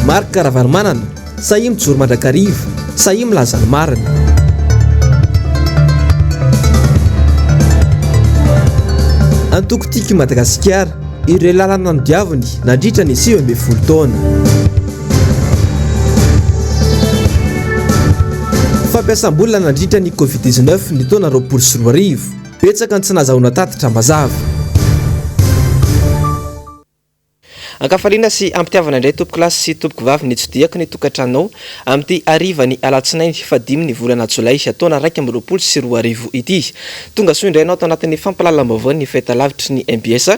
marika ravanomanana sahia mijoro mandrakariva sahia milazany marina. Antoko-tiky Madagasikara ireo lalana ny diaviny nandritra ny 20 taona. Fampiasam-bola nandritra ny Covid-19 ny taona 2020 betsaka ny tsy nahazoana tatitra mazava. Ankafaliana sy ampitiavana indray tompoko lasy sy tompoko vavy ny tsidihako ny tokantranonao amin'ity arivany alatsinainy fadimy ny volana jolay taona 2020 ity. Tonga soa indray anao tao anatin'ny fampalalam-baovao ny fahita lavitry ny MBS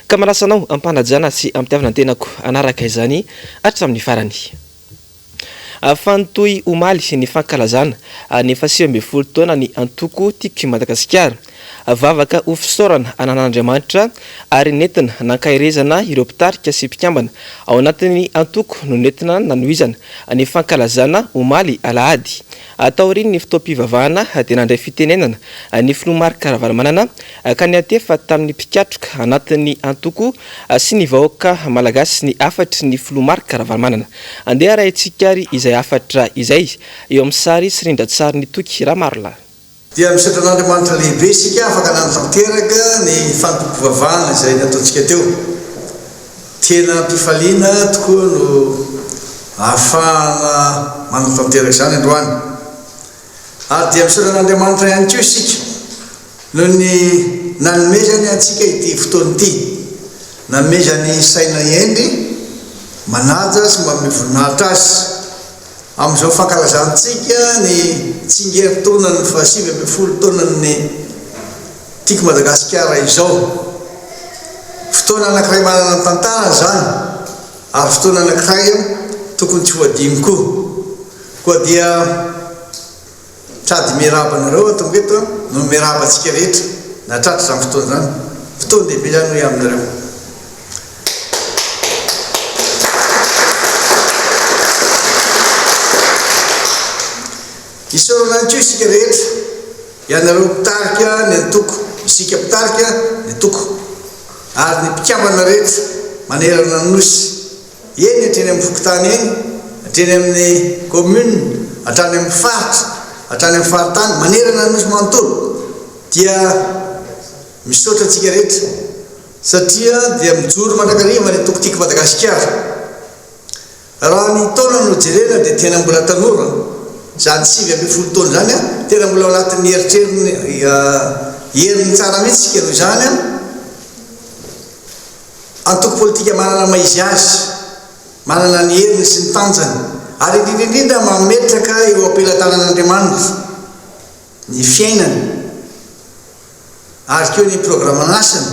ka malasanao ampanajana sy ampitiavana ny tenako anaraka izany hatramin'ny farany. Fantoy omaly ny fankalazana ny 20 taona ny antoko tiky Madagasikara. Vavaka ofisorana anan'Andriamanitra ary nentina nankairezana ireo mpitarika sy mpikambana ao anatin'ny antoko no nentina nanohizana ny fankalazana omaly alahady. Taoriny ny fitoam-pivavahana dia nandray fitenenana ny filomarika ravanomanana ka niatefa tamin'ny mpikatroka anatin'ny antoko sy ny vahoaka malagasy sy ny afatry ny filomarika ravanomanana. Andeha rahantsika izay afatra izay eo amin'ny sary sy rindran-tsary ny toky Ramarola. Dia misotran'Andriamanitra lehibe isika afaka nantanteraka ny fantompivavahana izay nataontsika teo. Tena mpifaliana tokoa no ahafahana manatanteraka izany androany. Ary dia misotran'Andriamanitra ihany koa isika noho ny nanomezany antsika ity fotoana ity. Nanomezany saina endry manaja sy manome voninahitra azy. Amin'izao fankalazantsika ny tsingerin-taona ny 20 taona ny tiky Madagasikara izao. Fotoana anankiray manana ny tantara zany ary fotoana anankiray tokony tsy ho adino koa dia sady miarabanareo atonga eto no miarabantsika rehetra na tratra izany fotoana zany. Fotoana lehibe zany hoe aminareo. Isorana antsika isika rehetra ianareo mpitarika ny antoko, isika mpitarika ny antoko ary ny mpikambana rehetra manerana nosy eny hatreny amin'ny fokotany eny, hatreny amin'ny commune, hatrany amin'ny faritra, hatrany amin'ny faritany manerana nosy manontolo dia misaotra antsika rehetra satria dia mijoro mandrakariva ny antoko tiky Madagasikara. Raha ny taona no jerena dia tena mbola tanora zany 20 taona zany tena mbola ao anatin'ny herin'ny tsara mihitsy isika noho izany antoko politika manana maizy azy, manana ny heriny sy ny tanjany ary indrindrindrindra mametraka eo ampelantanan'Andriamanitra ny fiainany ary keo ny programanasany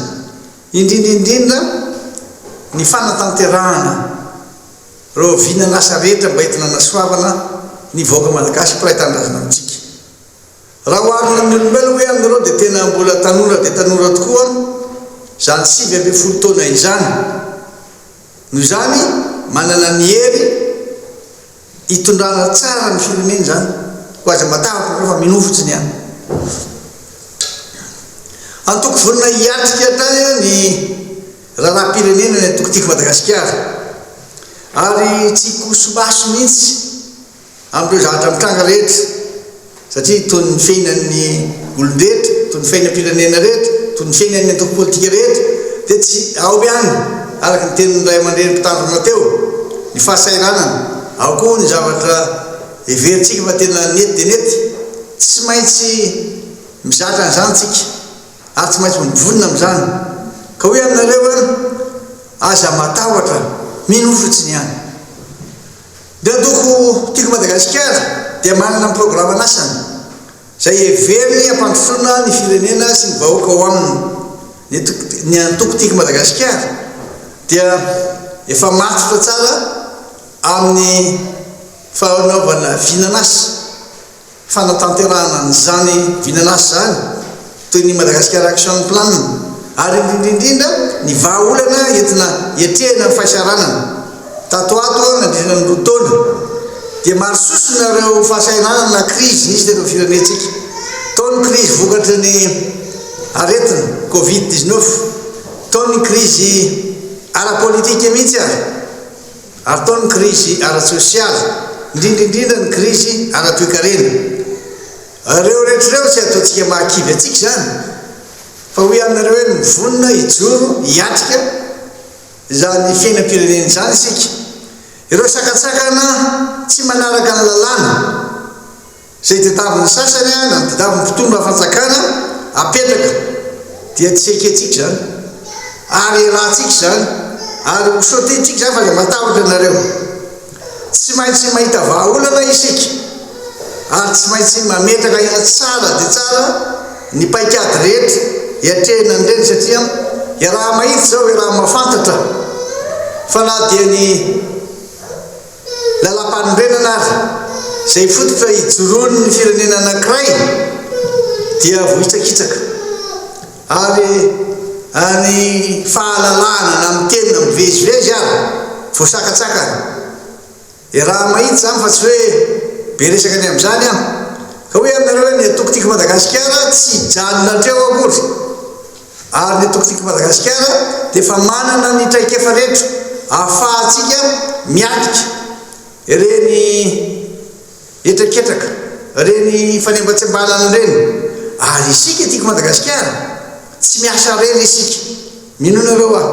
indrindrindrindra ny fanatanterahana reo vinanasa rehetra mba entina nasoavana ny vahoaka malagasy mpiray-tanindrazana amintsika. Raha oharina amin'ny olombelona hoe aminareo dia tena mbola tanora dia tanora tokoa zany 20 taona izany. Noho izany manana ny hery hitondrana tsara ny firenena zany ho aza matavatra rehefa minofotsiny ihany. Antoko vonina hiatrika tany ny raharam-pirenena ny antoko tiky Madagasikara ary tsy kosomaso mihitsy amin'ireo zavatra mitranga rehetra satria toy ny fiainan'ny olon-drehetra, toy ny fiainam-pirenena rehetra, toy ny fiainan'ny antoko politika rehetra dia tsy ao ihany araka ny tenin'ny ray aman-dreny mpitandrina teo ny fahasairanana. Ao koa ny zavatra everitsika fa tena nety dia nety tsy maintsy mizatra an'izany tsika ary tsy maintsy mivonina amin'izany ka hoe aminareo aza matahotra minofotsiny ihany. Dia antoko tiky Madagasikara dia manana ny programanasany izay heveriny hampandrosoana ny firenena sy ny vahoaka ao aminy. Ny antoko tiky Madagasikara dia efa matotra tsara amin'ny fanaovana vinanasa, fanatanterahana n'izany vinanasa zany toy ny Madagasikara Action Plan ary indrindrindrindra ny vahaolana entina hiatrehana ny fahasaranana. Tatoato nandrina ny rotaona dia maro sosona reo fahasahiranana na krizy nisy teto firenentsika. Tao ny krizy vokatry ny aretina Covid-19, tao ny krizy ara-politika mihitsy ary tao ny crise ara-sosialy indrindraindrindra ny crise ara-toekarena reo rehetrareo tsy ataontsika mahakivy atsika zany fa hoe aminareo hoe mivonona hijoro hiatrika zany fiainam-pirenena zany isika ireo sakatsakana tsy manaraka ny lalàna zay tedaviny sasany na tedaviny mpitomba fanjakana apetraka dia tsy eketsika zany ary rahantsika zany ary hosaotetsika zany fa le matahotra nareo tsy maintsy mahita vahaolana isika ary tsy maintsy mametraka ina tsara dia tsara ny paikady rehetra hiatrehina nireny satria raha mahitsy zao raha mafantatra fa na dia ny lalam-panorenana ary zay fototra hijoroany ny firenena anankiray dia vohitsakitsaka ary any fahalalahana na miteny na mivezivezy ary voasakatsakany raha mahitsy zany fa tsy hoe be resaka any amin'izany aho ka hoe aminareo hoe ny atokotika Madagasikara tsy janona treo akory ary ny atokotika Madagasikara dia fa manana ny traikefa rehetra ahafahantsika miatrika reny etraketraka reny fanembatsembalana reny ary isika tiako Madagasikara tsy miasa reny isika minonareo aho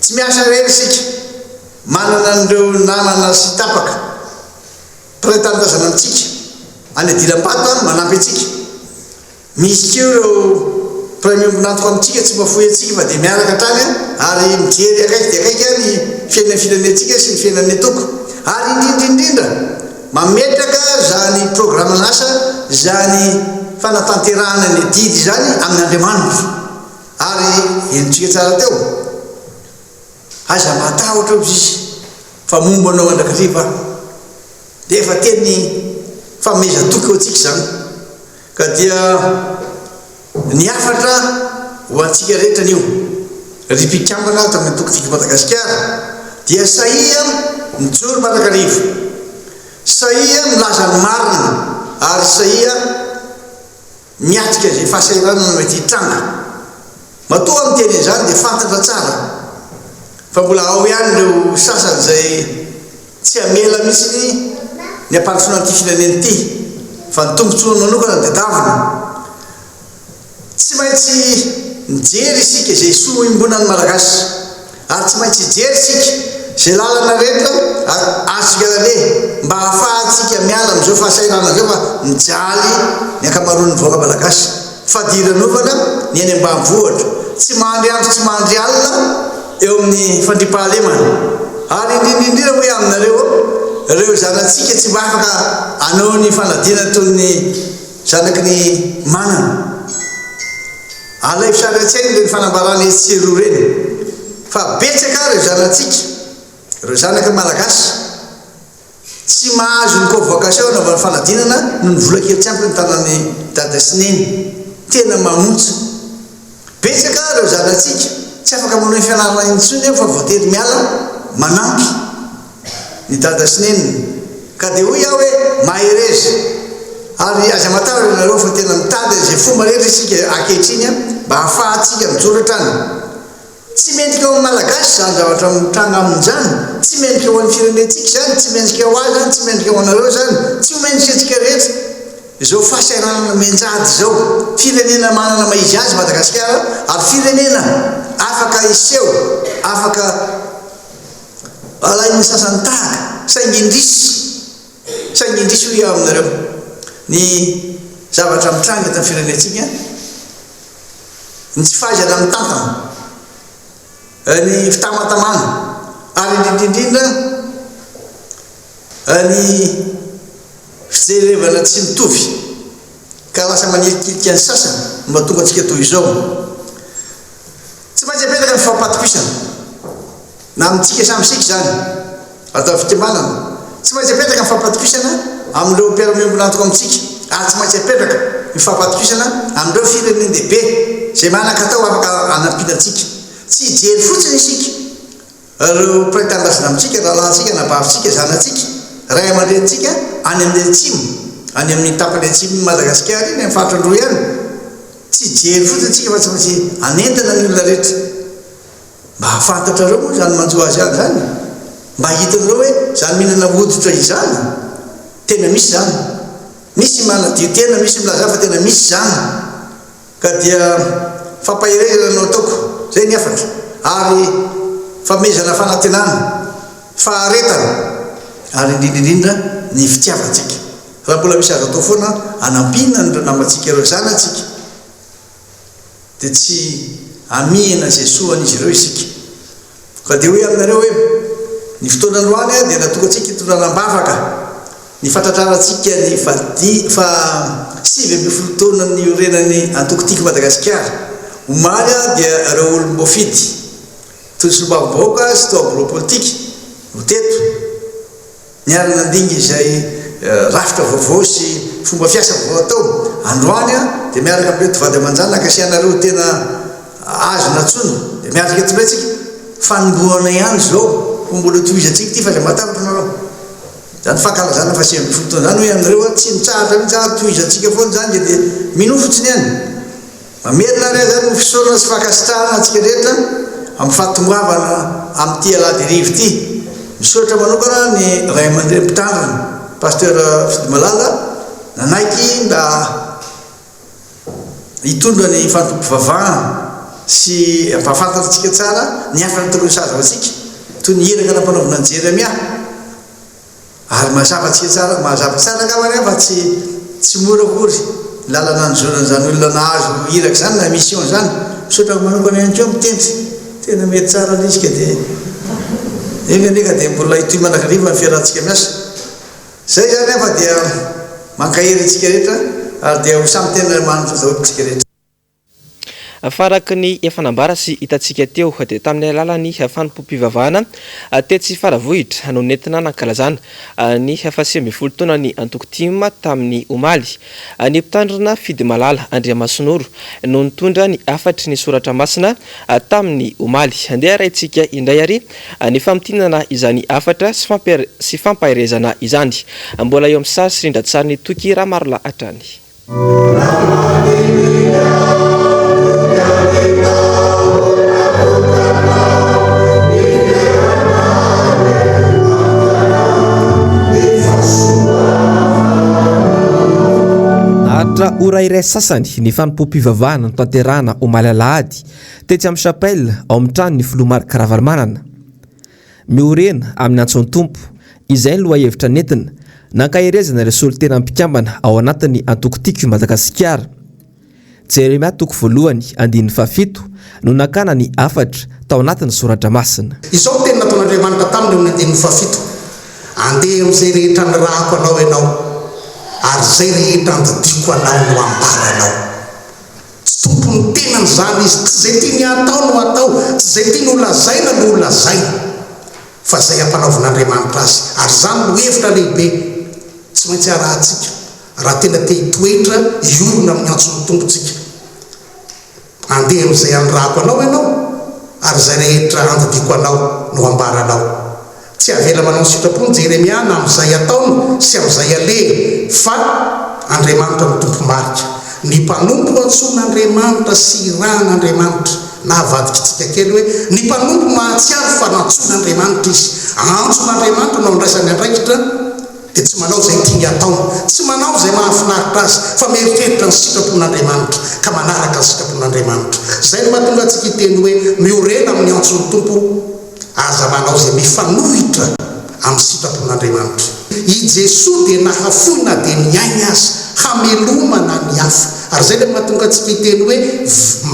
tsy miasa reny isika manana an'ireo namana sy tapaka mpiray-tanindrazana amintsika any adiram-bato any manampy atsika misy keo ireo mpiray-miombonantoka amintsika tsy mafoy atsika fa dia miaraka hatrany ary mijery akaiky dia akaiky ny fiainan'ny firenentsika sy ny fiainan'ny atoko ary indrindraindrindra mametraka zany programan'asa zany fanatanterahana ny didy zany amin'ny Andriamanitra ary enontsika tsara teo aza matahotra izy fa momba anao andrakariva dia efa teny famezatoky eo atsika zany ka dia ny afatra ho antsika rehetra an'io ripikambana ato amin'ny atokotika Madagasikara dia sahia mijoro mandrakariva sahia milaza ny marina ary sahia miatrika zay fahasahiranana mety hitranga matoa amin'ny teny zany dia fantatra tsara fa mbola ao ihany ireo sasany zay tsy amela mihitsy ny ampandrosoana an'ity firenena ity fa ny tombontsoa manokana dia davina tsy maintsy mijery isika zay soa imbonan'ny malagasy ary tsy maintsy hijery isika zay lalana rehetra azontsika laleha mba hahafahantsika miala amin'izao fahasahirana zao fa mijaly ny ankamaroan'ny voaka malagasy fadiranofana ny any ambanivohitra tsy mandry andro tsy mandry alina eo amin'ny fandripahalemana ary indrindraindrindra hoe aminareo reo zanatsika tsy mba afaka anao ny fanadina toyny zanaky ny manana alay fisaratseny le ny fanambarana etsero reny fa betsaka reo zanatsika reo zanaky malagasy tsy mahazo ny convocation anaovana fanadinana no ny vola-kely ampy ny tanany dada sineny tena mamontsa betsaka reo zanatsika tsy afaka manao fianarana intsony fa voatery miala manampy ny dada sineny ka dia hoy aho hoe maherezy ary aza matara nareo fa tena mitady zay fomba rehetra isika ankehitriny mba hahafahantsika mijoro hatrany tsy mendrika eo amin'ny malagasy zany zavatra mitranga amin'izany tsy mendrika eo an'ny firenentsika zany tsy mendrika ho azy zany tsy mendrika ho anareo zany tsy ho mendrika atsika rehetra zao fahasahiranana menjady zao firenena manana maizy azy Madagasikara ary firenena afaka iseho afaka alain'ny sasany tahaka saingy indrisy ho iaho aminareo ny zavatra mitranga eto amin'ny firenentsika ny tsy fahaizana amin'ny tantana ny fitamatamana ary indrindraindrindra ny fijerevana tsy mitovy ka lasa manilikilika ny sasany mba tonga atsika toy izao tsy maintsy apetraka ny fampatopisana na amintsika samysika zany atao fitimbanana tsy maintsy apetraka ny fampatopisana amin'ireo mpiara-miombonantoka amintsika ary tsy maintsy apetraka ny fampatopisana amin'ireo firenena dehibe zay manakatao afaka anampinantsika tsy hijery fotsiny isika reo mpiray-tanindrazana amintsika rahalahntsika nabavintsika zanatsika ray aman-drenitsika any amin'ny atsimo any amin'ny tapany atsimo Madagasikara iny amin'ny faritra androa ihany tsy hijery fotsiny tsika fa tsy maintsy anentana ny olona rehetra mba hafantatra reo moa zany manjo azy any zany mba hitanareo hoe zany mihinana hoditra izany tena misy zany, misy manadio tena, misy milaza fa tena misy zany, ka dia fampahirezana no ataoko zay ny afatra, ary famezana fanantenana, faharetana, ary indrindrindrindra ny fitiavantsika. Raha mbola misy azo atao foana anampina ny namantsika ireo zanatsika dia tsy amihana zay soan'izy ireo isika. Ka dia hoe aminareo hoe ny fotoana androany dia natokantsika tonanam-bavaka ny fantatranatsika ny fa 7 taona ny orenany Antokotiky Madagasikara. Omaly dia ireo olom-boafidy toy sy lombavam-bahoaka sy toabro politika no teto niara-nandinga izay rafitra vaovao sy fomba fiasa vaovao atao. Androany dia miaraka amin'ny tovady aman-janaka sy anareo tena azo natsono dia miaraka eto metsika fanombohana ihany zao mbola tohizatsika ty fa zay matavatra nareo zany fankalazana fa 7 taona zany hoe aminareo tsy mitsahatra mitsahatra tohizatsika foana zany dia minofotsiny ihany mamerina re zany fisorona sy fankasitrahana atsika rehetra amin'ny fahatongoavana amin'ity alady rivo ty. Misoratra manokana ny ray aman-dreny mpitandrina pasteur Fidy Malala nanaiky mba hitondra ny fantompo-pivavahana sy ampahafantatsika tsara ny afana tokony sazy atsika toy ny hiraka nampanaovana ny Jeremia, ary mahazavatsika tsara, mahazava tsara angambany fa tsy mora akory lalana nizona zany olona nahazo hiraka zany na mission zany. Misotra manokana ihany koa mitendry tena mety tsara lizika dia neka dia mbola hitoy manakariva ny fiarahantsika miasa zay zany fa dia mankahery antsika rehetra ary dia ho samy tena manitra zao tsika rehetra. Faraky ny efanambara sy hitantsika teo dia tamin'ny alalany fanompo-pivavahana tetsy Faravohitra no nentina nankalazana ny 7 taona ny Antokotima tamin'ny Omaly. Ny mpitandrina Fidy Malala Andriamasinoro no nitondra ny afatry ny soratra masina tamin'ny Omaly. Andeha raintsika indray ary ny famtinana izany afatra sy fampahirezana izany. Mbola eo amin'ny sary sy rindra-tsary ny Toky Ramarola Atrany. Nahatra ora iray sasany ny fanompo-pivavahana no tanterahana Omaly alahady tetsy amin'ny chapelle ao amin'ny trano ny Filomary Karavalmanana. Miorena amin'ny antson'ny tompo izay ny loha hevitra nentina nankahirezana ireo solitena mpikambana ao anatin'ny Antokotiky Madagasikara. Jeremia 1:7 no nakana ny afatra tao anatin'ny soratra masina. Izao tena nataon'Andriamanitra taminy amin'ny 7 andeha amin'izay rehetra nirahako anao ianao ary zay rehetra andadiko anao no ambaranao. Tsy tompony tenany zany izy, tsy zay tiany atao no atao, tsy zay tiany ho lazaina no ho lazaina, fa zay ampanaovan'Andriamanitra azy. Ary zany no hevitra lehibe tsy maintsy arahantsika raha tena te hitoetra iorona amin'ny antson'ny tompontsika. Andeha amin'izay anirahako anao ianao ary zay rehetra andadiko anao no ambaranao. Tsy avela manao sitrapony Jeremia na amin'izay ataony sy amin'izay aleha fa Andriamanitra no tompo marika. Ny mpanompo antsoin'Andriamanitra sy irahan'Andriamanitra na avadikitsika kely hoe ny mpanompo mahatsiaro fa nantsoin'Andriamanitra izy. Antson'Andriamanitra no andraisany andraikitra dia tsy manao zay tiany ataony, tsy manao zay mahafinaritra azy fa mieritreritra ny sitrapon'Andriamanitra ka manaraka ny sitrapon'Andriamanitra. Zay no mahatonga antsika hiteny hoe miorena amin'ny antson'ny tompo aza manao zay mifanohitra amin'ny sitrapon'Andriamanitra. I Jesosy dia nahafoina dia niainy azy hamelomana ny hafa. Ary zay no mahatonga antsika hiteny hoe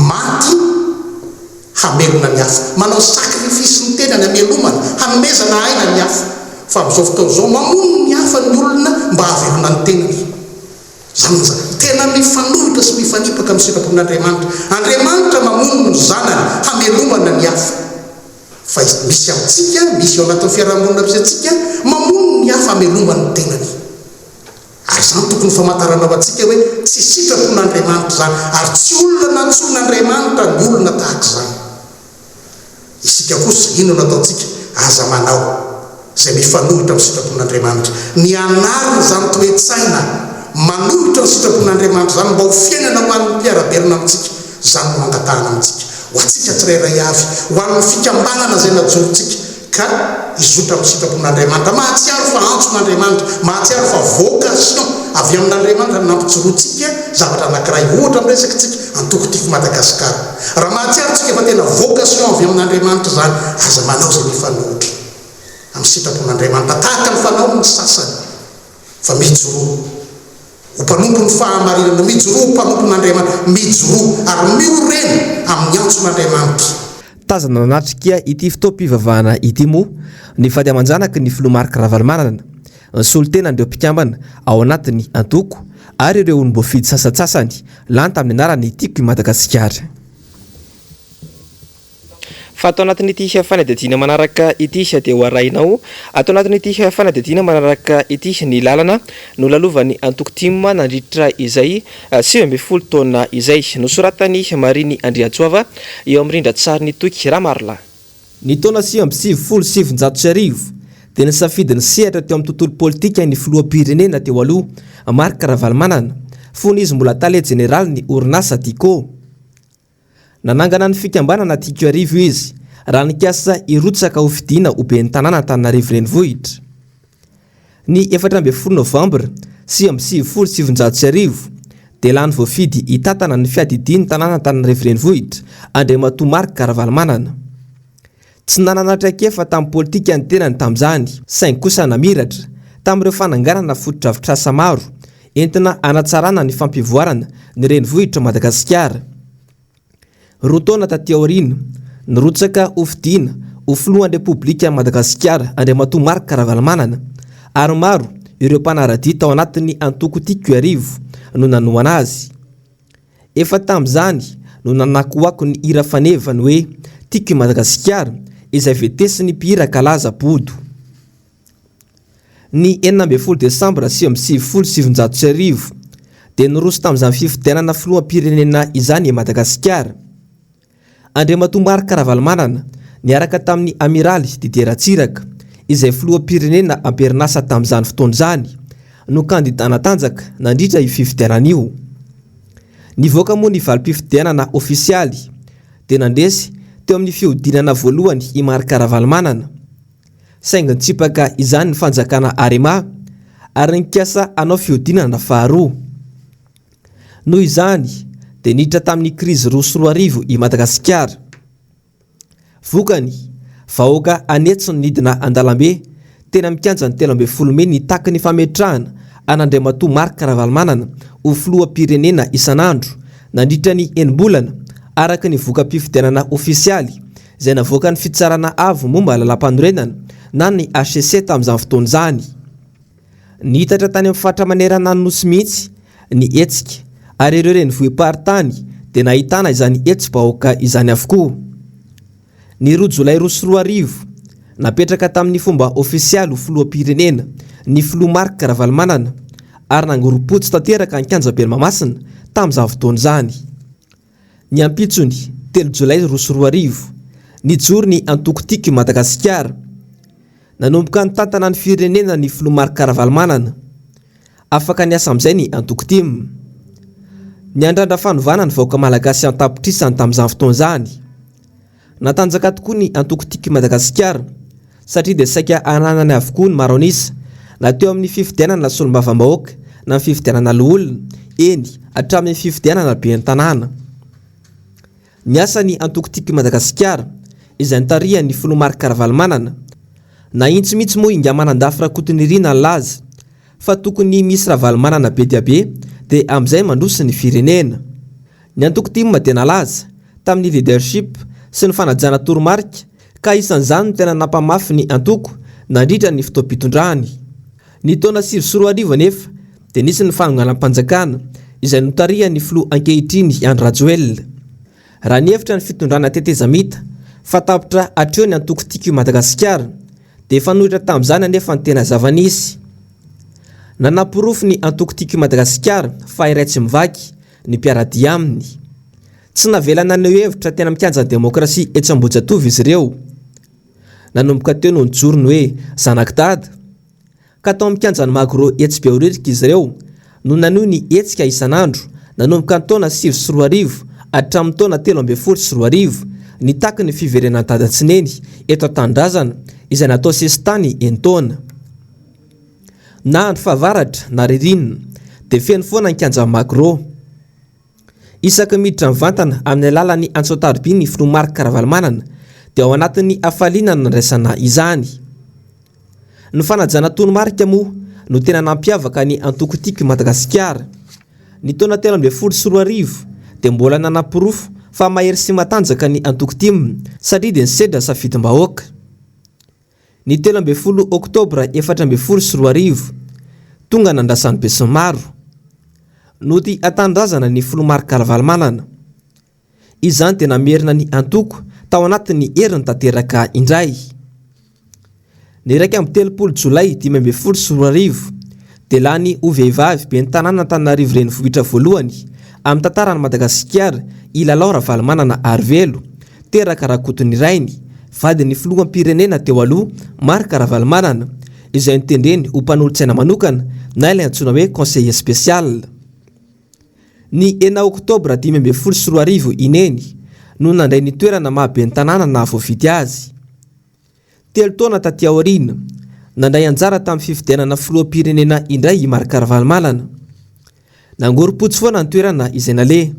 maty hamelona ny hafa, manao sakrifisy ny tenany hamelomana, hanomezana aina ny hafa. Fa amin'izao fotoana izao mamono ny hafa ny olona mba havelona ny tenany. Zany tena mifanohitra sy mifanipaka amin'ny sitrapon'Andriamanitra. Andriamanitra mamono ny zanany hamelomana ny hafa. Fa misy amintsika, misy ao anatin'ny fiarahamonina misy antsika mamono ny hafa hamelomana ny tenany. Ary zany tokony famantaranao antsika hoe tsy sitrapon'Andriamanitra zany, ary tsy olona nantsoin'Andriamanitra ny olona tahaka zany. Isika kosa ino no ataontsika? Aza manao zay mifanohitra amin'ny sitrapon'Andriamanitra. Ny anarana zany toe-tsaina manohitra ny sitrapon'Andriamanitra zany mba ho fiainana ho an'ny mpiara-belona amintsika. Zany no mangatahana amintsika ho antsika tsirairay avy, ho an'ny fikambanana zay najontsika ka izotra amin'ny sitrapon'Andriamanitra, mahatsiaro fa antson'Andriamanitra, mahatsiaro fa vocation avy amin'Andriamanitra nampijoroantsika zavatra anankiray. Ohatra amin'ny resakitsika antoko tiako Madagasikara, raha mahatsiaro tsika fa tena vocation avy amin'Andriamanitra zany, aza manao zay mifanohitra amin'ny sitrapon'Andriamanitra tahaka ny fanaon'ny sasany, fa mijoro ho mpanompo ny fahamarinana, mijoro ho mpanompon'Andriamanitra, mijoro ary miorena amin'ny antson'Andriamanitra. Tazana natrika ity fotoam-pivavahana ity moa ny fady amanjanaky ny filoha Marc Ravalomanana, ny solitena andreo mpikambana ao anatin'ny antoko ary ireo olom-boafidy sasatsasany lany tamin'ny anarany Tiako i Madagasikara. Fa atao anatin'ity fanadihadiana manaraka ity dia hoarainao atao anatin'ity fanadihadiana manaraka ity ny lalana no lalovan'ny antoko Tim nandritra izay 7 taona izay nosoratany Mariny Andriatsoava eo amin'ny rindran-tsary Toky Ramarla. Ny taona 1977 dia nisafidiny sehatra teo amin'ny tontolo politika ny filoham-pirenena teo aloha Marc Ravalomanana, fony izy mbola tale jeneraly ny orinasa Diko. Nanangana ny fikambanana Tiko arivo izy raha nikasa irotsaka ho fidiana ho ben'ny tanàna Antananarivo renivohitra. Ny 14 Novambra 1977 dia lany voafidy hitatana ny fiadidiany tanàna Antananarivo renivohitra Andriamatoa Marc Ravalomanana. Tsy nananatra-kefa tamin'ny politika ny tenany tamin'izany, saingy kosa namiratra tamin'ireo fananganana fotodrafitrasa maro entina anatsarana ny fampivoarana ny renivohitra Madagasikara. Roa taona taty aoriana nirotsaka ho fidiana ho filohan'ny Repoblika Madagasikara Andriamatoa Marc Ravalomanana, ary maro ireo mpanaradia tao anatin'ny antoko Tiko arivo no nanohana azy. Efa tamin'izany no nanakoako ny hira fanevany hoe Tiko i Madagasikara izay vetesin'ny mpihira Kalaza Bodo. Ny 19 Desambra 1977 dia niroso tamin'izany fifidianana filoham-pirenena izany i Madagasikara. Andriamatoa Marc Ravalomanana niaraka tamin'ny amiraly Didier Ratsiraka izay filoham-pirenena amperinasa tamin'izany fotoana izany no kandidana tanjaka nandritra io fifidianana io. Nivoaka moa ny valim-pifidianana ofisialy dia nandresy teo amin'ny fihodinana voalohany i Marc Ravalomanana, saingy nitsipaka izany ny fanjakana Arema ary nikasa anao fihodinana faharoa. Noho izany dia niditra tamin'ny krizy roa sy roa arivo i Madagasikara. Vokany vahoaka anetsy ny nidina an-dalambe tena mikanja ny 13 Mey nitaky ny fametrahana an'Andriamatoa Marc Ravalomanana ho filoham-pirenena isan'andro nandritra ny enim-bolana araka ny voka-pifidianana ofisialy izay navoaka ny fitsarana avo momba lalam-panorenana na ny HCC tamin'izany fotoana izany. Nihitatra tany amin'ny fatra manerana ny nosy mihitsy ny hetsika ary ireo renivohim-paritany dia nahitana izany hetsi-bahoaka izany avokoa. Ny roa Jolay 2020 napetraka tamin'ny fomba ofisialy ho filoham-pirenena ny filoha Marc Ravalomanana ary nangoropotsy tanteraka ny kianjam-peny Mahamasina tamin'izany fotoana izany. Ny ampitsony 3 Jolay 2020 nijoro ny antoko Tiko i Madagasikara. Nanomboka nitantana ny firenena ny filoha Marc Ravalomanana. Afaka niasa amin'izay ny antoko Tim. Ny andrandra fanovana ny vahoaka malagasy an-tapitrisany tamin'izany fotoana izany. Natanjaka tokoa ny antoko Tiko i Madagasikara satria dia saika ananany avokoa ny maro anisa na teo amin'ny fifidianana solombavam-bahoaka na ny fifidianana loholona, eny hatramin'ny fifidianana ben'ny tanàna. Ny asany antoko Tiko i Madagasikara izay nitarihan'ny filoha Marc Ravalomanana na intsy mihitsy moa ingamanandafy rakotonirina laza fa tokony misy Ravalomanana be dia be dia amin'izay mandroso ny firenena. Ny antoko Tim dia nalaza tamin'ny leadership sy ny fanajana toromarika ka isan'izany no tena nampamafy ny antoko nandritra ny fotoam-pitondrany. Ny taona 2020 nefa dia nisy ny fanonganam-panjakana izay notarihan'ny filoha ankehitriny Andry Rajoelina. Raha ny hevitra ny fitondrana tetezamita fa tapitra hatreo ny antoko Tiko i Madagasikara dia fanohitra tamin'izany anefa ny tena zava-nisy. Nanapirofo ny antoko Tiko i Madagasikara fa iray tsy mivaky ny mpiaradia aminy. Tsy navelana ny hevitra tena mikanja demokrasia etsy Ambohijatovo izy ireo. Nanomboka teo no nijorony hoe zanak'dada ka tao mikanja ny magro etsy beoririka izy ireo no nanohy ny hetsika isan'andro nanomboka ny taona 2020 hatramin'ny taona 13 nitaky ny fiverenan-dada Tsineny eto an-tanindrazana izay natao sesitany entona. Na andro fahavaratra na ririnina dia feno foana ny kianja Macro. Isaka miditra mivantana amin'ny alalan'ny Antsotaroby ny Filomark Ravalomanana dia ao anatin'ny afaliana no nandraisana izany. Ny fanajana toromarika moa no tena nampiavaka ny antoko tiky Madagasikara. Ny taona 2014 dia mbola nanam-pirofo fa mahery sy matanjaka ny antoko tim satria dia nisedra safidim-bahoaka. Ny 13 Oktobra 2014 tonga nandrasan'ny be sy maro nody atandrazana ny Filomark Ravalomanana. Izany dia namerina ny antoko tao anatin'ny heriny tanteraka indray. Ny 3 Jolay 2014 dia lany ho vehivavy be ny tanàna Antananarivo renivohitra voalohany amin'ny tantaran'i Madagasikara i Lalao Ravalomanana Arivelo teraka rakotony rainy vadin'ny filoham-pirenena teo aloha Mark Ravalomanana izay nitendreny ho mpanolotsaina manokana na ilay antsoina hoe conseiller spécial. Ny 9 Oktobra 2014 ineny no nandray ny toerana mahabe ny tanàna na voavidy azy. 3 taona taty aoriana nandray anjara tamin'ny fifidianana filoham-pirenena indray i Mark Ravalomanana. Nangorom-potsy foana ny toerana izay nale.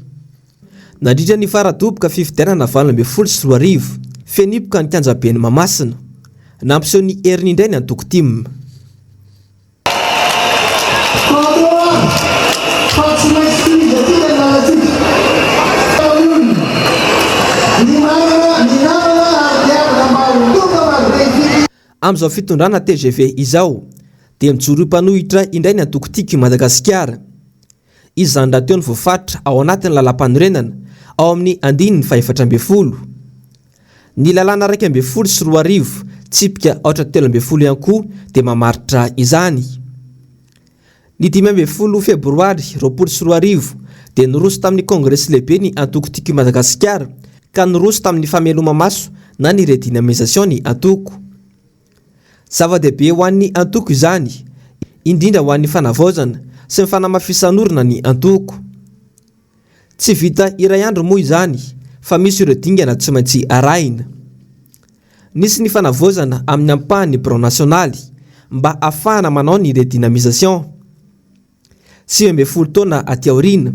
Nandritra ny faradoboka fifidianana 2014 fenipoka ny kianjabeny Mamasina nampiseho ny heriny indray ny antoko tim. Amin'izao fitondrana TGV izao dia mijoro mpanohitra indray ny antoko tiky Madagasikara. Izany raha teo ny voafatra ao anatin'ny lalam-panorenana ao amin'ny 14. Ny lalàna 12 tsipika 13 ihany koa dia mamaritra izany. Ny 15 Febroary 2014 dia niroso tamin'ny kongresy lehibe ny antoko tiky Madagasikara ka niroso tamin'ny fameloma maso na ny redynamisation ny antoko. Zava-dehibe ho an'ny antoko izany, indrindra ho an'ny fanavaozana sy ny fanamafisanorina ny antoko. Tsy vita iray andro moa izany fa misy ireo dingana tsy maintsy arahina. Nisy ny fanavaozana amin'ny ampahany Brao Nasionaly mba ahafahana manao ny redynamisation. 15 taona aty aoriana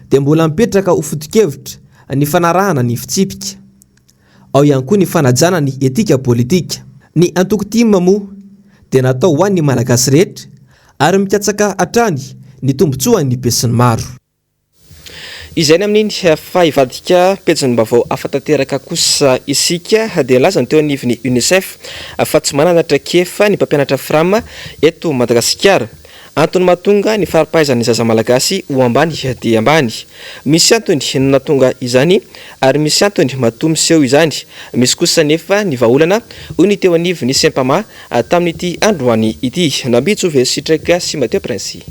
dia mbola mipetraka ho foto-kevitra ny fanarahana ny fitsipika. Ao ihany koa ny fanajana ny etika politika. Ny antoko tim moa dia natao ho an'ny malagasy rehetra ary mikatsaka hatrany ny tombotsoan'ny be sy ny maro. Izay ny amin'iny fa ivadika pejiny vaovao afatanteraka kosa isika dia lazany teo anivon'ny UNICEF fa tsy manana traikefa ny mpampianatra frama eto Madagasikara. Antony mahatonga ny farapahaizan'ny zaza malagasy ho ambany dia ambany. Misy antony natonga izany ary misy antony matomseho izany. Misy kosa nefa ny vahaolana hoy ny teo anivon'ny Sempama tamin'ity androany ity. Nambitso ve sitraka sy Mateo Prince.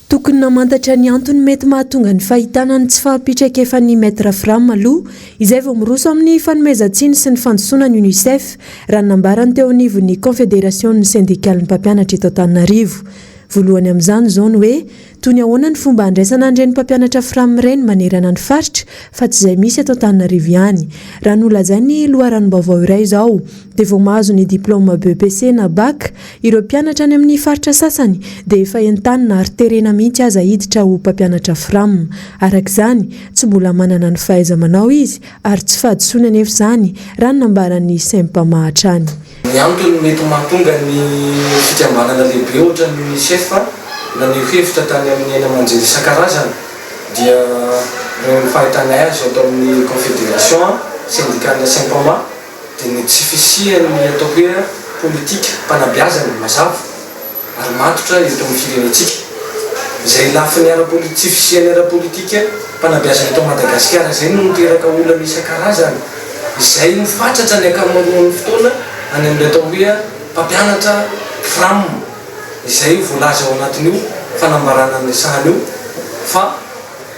Tokony namantatra ny antony mety mahatonga ny fahitana ny tsy fahampitraikefan'ny maître Fram aloha izay vao miroso amin'ny fanomezan-tsiny sy ny fandrosoanan'ny UNICEF raha nambarany teo anivon'ny Confédération syndicale ny mpampianatra eto Antananarivo. Voalohany amin'izany zao ny hoe toy ny ahoana ny fomba andraisana an'ireny mpampianatra Fram ireny manerana ny faritra fa tsy izay misy eto Antananarivo ihany. Raha nolazainy loharanom-baovao iray izao dia vao mahazo ny diplôma BEPC na BAC ireo mpianatra any amin'ny faritra sasany dia efa entanina ary terena mihitsy aza hiditra ho mpampianatra Fram. Arak'izany tsy mbola manana ny fahaiza-manao izy ary tsy fahadisoana anefa izany raha nambaran'ny Sempama hatrany. Ny antony mety mahatonga ny fikambanana lehibe ohatra ny UNICEF na ny hevitra tany amin'ny eny aman-jery isan-karazany dia ny fahitanay azy atao amin'ny Confédération syndicale Sempama dia ny tsy fisiany atao hoe politika mpanabeazany mazava ary matotra eto amin'ny firenentsika. Izay lafiny ara-politika tsy fisiany ara-politika mpanabeazany eto Madagasikara izay no miteraka olana isan-karazany izay mifatratra ny ankamaroan'ny fotoana any amin'ny atao hoe mpampianatra Fram izay voalaza ao anatin'io fanambarana ny sahany io fa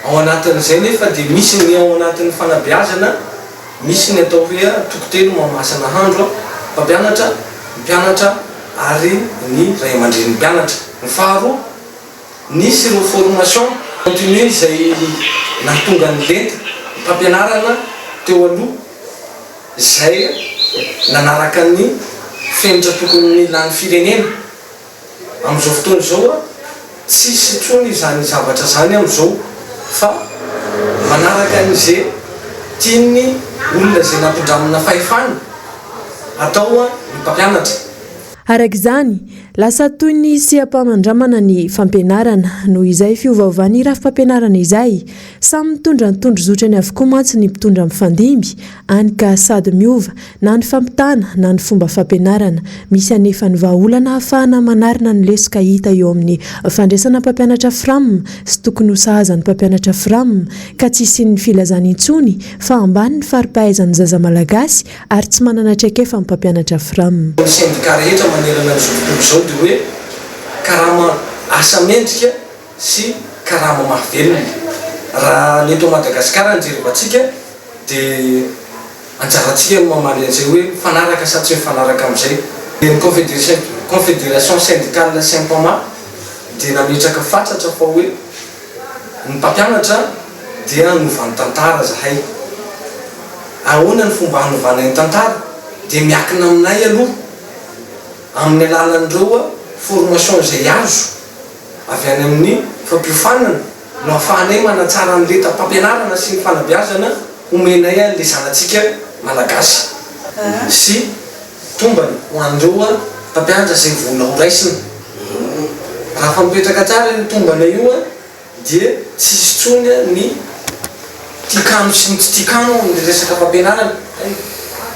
ao anatin'izay nefa dia misy ny ao anatin'ny fanabeazana misy ny atao hoe tokotelo mamasana handro mpampianatra mpianatra ary ny ray aman-dren'ny mpianatra. Ny faharoa nisy ireo formation continue izay nahatonga ny lenta mpampianarana teo aloha izay nanaraka ny fenitra tokony ilany firenena amin'izao fotoana izao a tsisy tsony izany zavatra zany amin'izao fa manaraka an'izay tiany olona izay nampindramina fahefana atao a ny mpampianatra. Araka izany lasa toy ny seha-pamandramana ny fampianarana noho izay fiovaovany rafim-pampianarana izay samy mitondra ny tondrozotrany avokoa mantsy ny mpitondra mifandimby any ka sady miova na ny fampitana na ny fomba fampianarana. Misy anefa ny vahaolana ahafahana manarina ny lesika hita eo amin'ny fandraisana mpampianatra FRAM sy tokony ho sahazan'ny mpampianatra FRAM ka tsy isian'ny filazana intsony fa ambany ny fari-pahaizan'ny zaza malagasy ary tsy manana traikefa ny mpampianatra FRAM. Sendika rehetra manerana izao fotoana izao dia hoe karama asa mendrika sy karama mahavelona. Raha ny eto Madagasikara anjerevantsika dia anjarantsika mamaly an'izay hoe mifanaraka sa tsy mifanaraka amin'izay. Ny confédération syndicale Saint-Pama dia nametraka fatratra fa hoe ny mpampianatra dia hanovany tantara zahay. Ahoana ny fomba hanovana ny tantara dia miakina aminay aloha amin'ny alalan'ireo formation izay azo avy any amin'ny fampiofanana no ahafahanay manatsara ny letam-pampianarana sy ny fanabeazana omenay an'ilay zanatsika malagasy sy tombany ho an'ireo mpampianatra izay vola ho raisina. Raha fampetraka tsara ny tombana io dia tsy misy tsony ny tikano sy ny tsy tikano amin'ny resaka fampianarana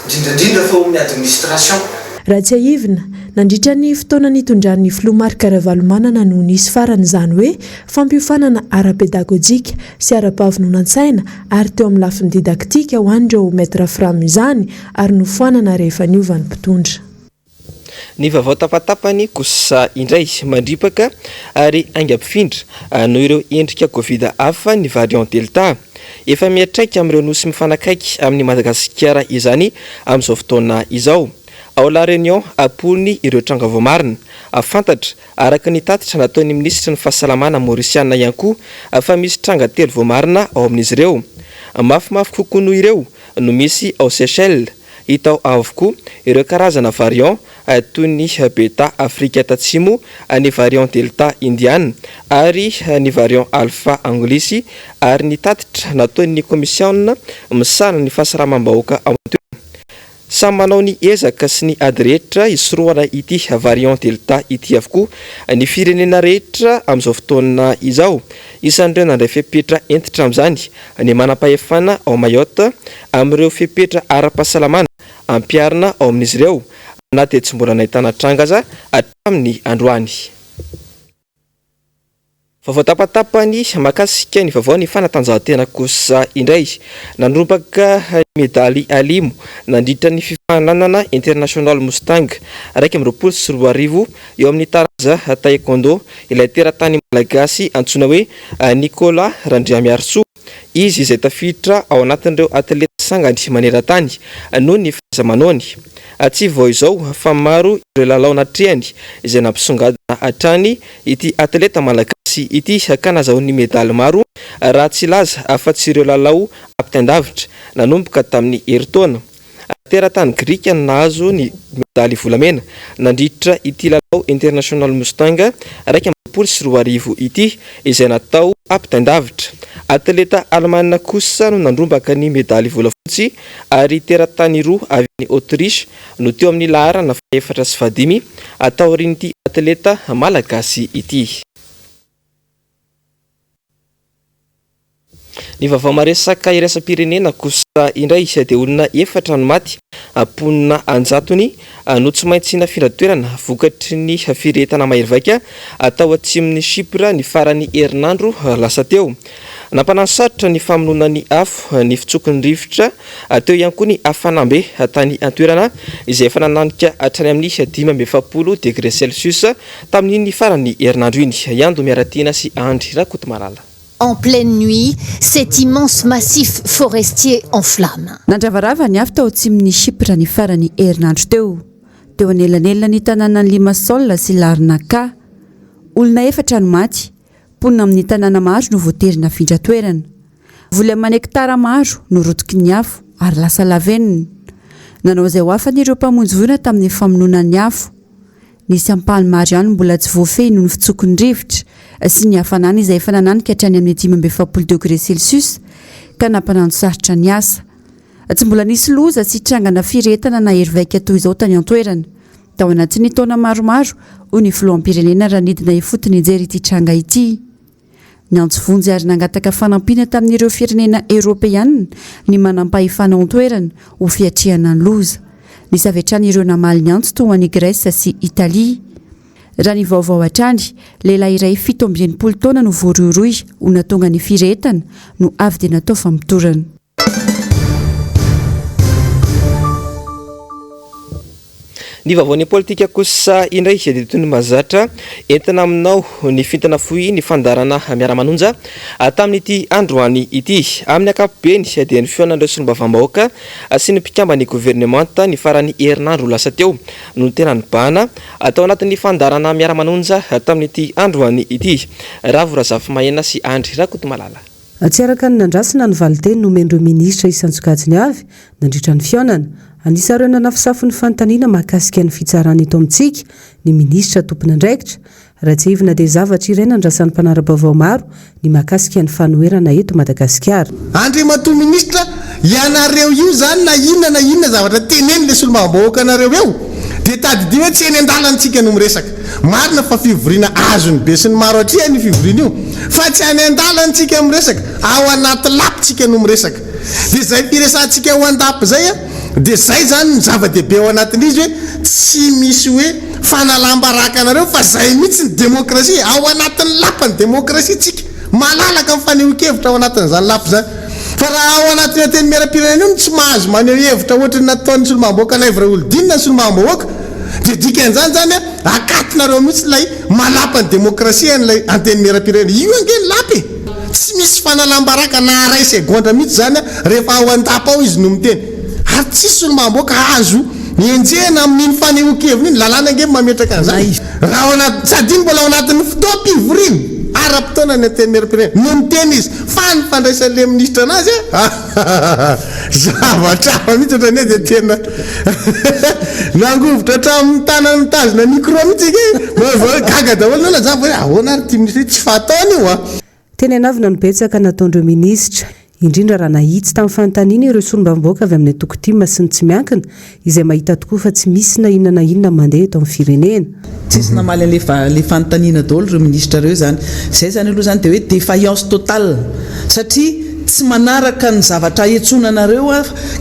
indrindrandrindra fa amin'ny administration. Raha tsy ahivina nandritra ny fotoana nitondran'ny filoha Marc Ravalomanana no nisy farany izany hoe fampiofanana ara-pedagojika sy ara-pahavononan-tsaina ary teo amin'ny lafiny didaktika ho an'ireo maître FRAM izany ary nofoanana rehefa niova ny mpitondra. Ny vaovao tapatapany kosa indray mandripaka ary aingam-pifindra noho ireo endrika Covid hafa ny variant Delta efa miatraika amin'ireo nosy mifanakaiky amin'ny Madagasikara izany amin'izao fotoana izao. Ao la réunion apony ireo tranga voamarina afantatra araka ny tatitra nataon'ny ministra ny fahasalamana Mauriciana ihany koa fa misy tranga telo voamarina ao amin'izy ireo. Mafimafy kokoa noho ireo no misy ao Seychelles. Hita ao avokoa ireo karazana variant toy ny beta Afrika Tatsimo, ny variant delta indiana ary ny variant alpha anglisy ary ny tatitra nataon'ny commission misana ny fahasalamam-bahoaka ao samy manao ny ezaka sy ny ady rehetra isoroana ity variant delta ity avokoa ny firenena rehetra amin'izao fotoana izao. Isan'ireo nandray fepetra entitra amin'izany ny manam-pahefana ao Mayotte amin'ireo fepetra ara-pahasalamana ampiarina ao amin'izy ireo na dia tsy mbola nahitana tranga aza hatramin'ny androany. Vaovao tapatapany makasika ny vaovao ny fanatanjahantena kosa indray nanorobaka medaly alimo nandritra ny fifananana international Mustang raika amin'ny 24 eo amin'ny taranja taekwondo ilay teratany malagasy antsoina hoe Nicolas Randriamiarso. Izy izay tafiditra ao anatin'ireo atleta sangany maneran-tany noho ny fahaiza-manaony. Tsy vao izao fa maro ireo lalao natrehany izay nampisongadina hatrany ity atleta malagasy ity ka nahazoany medaly maro raha tsy laza afa-tsy ireo lalao ampitandavitra nanomboka tamin'ny herintaona. Teratany Grika nahazo ny medaly volamena nandritra ity lalao international Mustang raika sy 20 ity izay natao ampitandavitra. Atleta Alemana kosa no nandrombaka ny medaly volafotsy ary teratany roa avy ny Autriche no teo amin'ny laharana faefatra sy fadimy atao rin'ity atleta malagasy ity. Ny vaovao maresaka iraisam-pirenena kosa indray dia olona efatra no maty amponina anjatony no tsy maintsy nafindra toerana vokatry ny firetana mahery atao atsimon'ny Chypre ny farany herinandro lasa teo. Nampanasarotra ny famonoana ny afo ny fitsokon'ny rivotra teo ihany koa ny hafanambe tany antoerana izay efa nananika hatrany amin'ny 5.70 degré Celsius tamin'ny farany herinandro iny. Iando miaratiana sy Andry Rakotomarala. En pleine nuit, cet immense massif forestier en flammes. Nandravarava ny afo tao atsimon'ny Chypre ny farany herinandro teo anelanelana ny tanàna Limassol sy Larnaca. Olona efatra no maty, ponina amin'ny tanàna maro no voaterina afindra toerana. Vola hektara maro no rotoky ny afo ary lasa lavenina. nanao izay ho afany ireo mpamonjy voina tamin'ny famononany afo. Nisy ampaly ihany mbola tsy voafehy noho ny fitsokony rivotra sy ny hafanana izay efa nananika hatrany amin'ny 17 degré Celsius ka nampanano sarotra ny asa. Tsy mbola nisy loza sy trangana firetana na hery vaika toy izao tany an-toerana. Tao anatin'ny taona maromaro hoy ny filoham-pirenena raha nidina ifotony hijery ity tranga ity. Ny antsovonjy ary nangataka fanampiana tamin'ireo firenena Europeana ny manampahefana an-toerana ho fiatrihana ny loza. Nisy avy hatrany ireo namaly ny antso toa ny Grèce sy Italia. Raha ny vaovao hatrany, lehilahy iray 17 taona no voarohirohy ho natonga ny firetana no avy dia natao famitorana. Ny vaovao ny politika kosa indray izay dia toy ny mahazatra entina aminao ny fintana fohy ny fandarana miara-manonja tamin'ity androany ity. Amin'ny ankapobeny dia ny fionan'ireo solombavambahoaka sy ny mpikambany gouvernemanta ny farany herinandro lasa teo no tena nibahana atao anatin'ny fandarana miara-manonja tamin'ity androany ity. Ravo Razafy Mahena sy Andry Rakotomalala. Tsy araka ny nandrasina ny valiteny nomen'ireo minisitra isan-tsokajiny avy nandritra ny fionana. Anisareo nanafisafo ny fanontaniana mahakasika ny fitsarana eto amintsika ny minisitra tompony andraikitra raha tsy ivina dia zavatra iray nandrasan'ny mpanara-baovao maro ny mahakasika ny fanoherana eto Madagasikara. Andriamatoa minisitra ianareo io zany na inona zavatra teneny le solombavambahoaka anareo eo dia tadidio hoe tsy eny an-dalantsika no miresaka. Marina fa fivoriana azony be sy ny maro atria ny fivoriana io fa tsy any an-dalantsika miresaka ao anaty lapitsika no miresaka. Dia zay firesantsika ho an-dapy zay dia zay zany ny zava-dehibe ao anatin'izy hoe tsy misy hoe fanalam-baraka anareo fa zay mihitsy ny demokrasia ao anatin'ny lapany demokrasia tsika malalaka mifaneho-kevitra ao anatin'izany lapy zany. Fa raha ao anatin'ny teny miaram-pirenena io tsy mahazo maneho hevitra ohatra ny nataon'ny solombavambahoaka na ivra olodinina ny solombavambahoaka dia dikan'izany zany akatinareo mihitsy lay malapa ny demokrasia n'lay anteny miaram-pirenena io ange ny lapy. Tsy misy fanalam-baraka na ray segondra mihitsy zany rehefa ao an-dapa ao izy no miteny. Ary tsisy solombavambahoaka azo enjehana amin'iny faneho-kevina iny lalàna ange mametraka an'izany. Raha ao anaty sady mbola ao anatin'ny fotoam-pivoriana ara-potoana ny anteny miaram-pirenena no miteny izy fa ny fandraisan'le minisitra anazy zavatra mihitsy ohatrany dia tena nangovotra hatramin'ny tanany mitazona micro mihitsy gaga daholo na lazava hoe ahoana ary ty minisitra tsy fataony io Teny anavina no betsaka nataon'ireo minisitra indrindra raha nahitsy tamin'ny fanontaniana ireo solombavambahoaka avy amin'ny tokotima sy ny tsy miankina izay mahita tokoa fa tsy misy na inona mandeha eto amin'ny firenena. Tsisy namaly an'le fanontaniana daholo ireo minisitra ireo zany. Izay zany aloha zany dia hoe défaillance totale satria tsy manaraka ny zavatra etsonanareo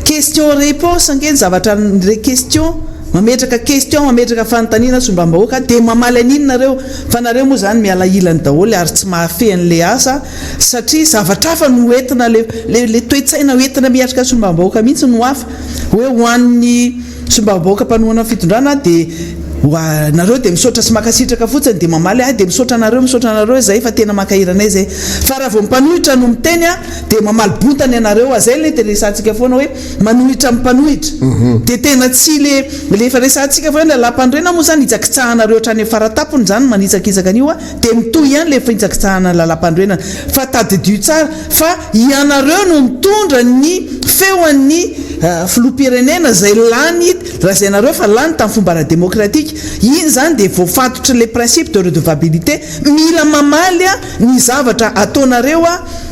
question réponse ange ny zavatra ny question mametraka question mametraka fanontaniana solombavambahoaka dia mamaly an'iny nareo fa nareo moa zany miala ilany daholo ary tsy mahafehan'le asa satria zavatra hafa no entina le toe-tsaina entina miatrika solombavambahoaka mihitsy no hafa hoe ho an'ny solombavambahoaka mpanohana fitondrana dia nareo dia misaotra sy makasitraka fotsiny dia mamaly dia misaotra nareo zay fa tena makahiranay zay fa raha vao mipanohitra no miteny dia mamaly bontany anareo zay le resantsika foana hoe manohitra mipanohitra dia tena tsy le efa resantsika foana le lampandrena moa zany hitsakisahanareo hatrany amin'ny faratapony zany manitsakizaka an'io dia mitohy ihany le fitsakitsahana lalampandrena fa tadidio tsara fa ianareo no mitondra ny feoan'ny filoham-pirenena zay lany raha zay nareo fa lany tamin'ny fomba ara-demokratika iny zany dia voafatotra le principe de redevabilité mila mamaly ny zavatra ataonareo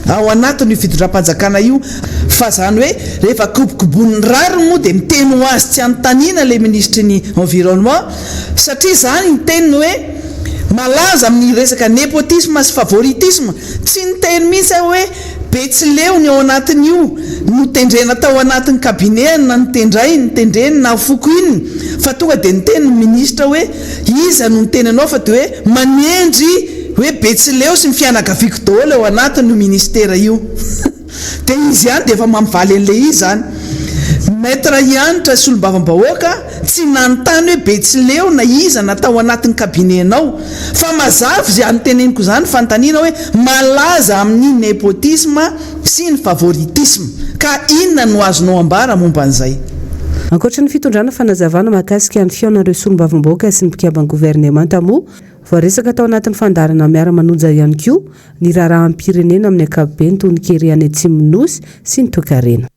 ao anatin'io fitondram-panjakana io fa zany hoe rehefa kobokobon'ny rary moa dia miteny ho azy tsy anontaniana le ministre ny environnement satria zany ny teniny hoe malaza amin'ny resaka népotisme sy favoritisme tsy niteny mihitsy hoe betsileo ny ao anatin'io no tendrena tao anatin'ny cabinet na nitendreny na foko iny fa tonga dia niteny ministra hoe iza no niteny anao fa dia hoe manendry hoe betsileo sy ny fianakaviako daholo ao anatin'io ministera io dia izy ihany dia efa mamivaly an'le izy zany maître ianitra solombavambahoaka tsy nanontany hoe betsileo na iza natao anatin'ny kabinenao fa mazavy zay anoteneniko zany fanontaniana hoe malaza amin'ny népotisme sy ny favoritisme ka inona no azonao ambara momba an'izay. Ankoatra ny fitondrana fanazavana mahakasika ny fionan'ireo solombavambahoaka sy ny mpikambana gouvernemanta moa voaresaka tao anatin'ny fandarana miara-manonja ihany koa ny raharahan'ny pirenena amin'ny ankapobeny toy ny Keriany Atsimo-Nosy sy ny Toakarena.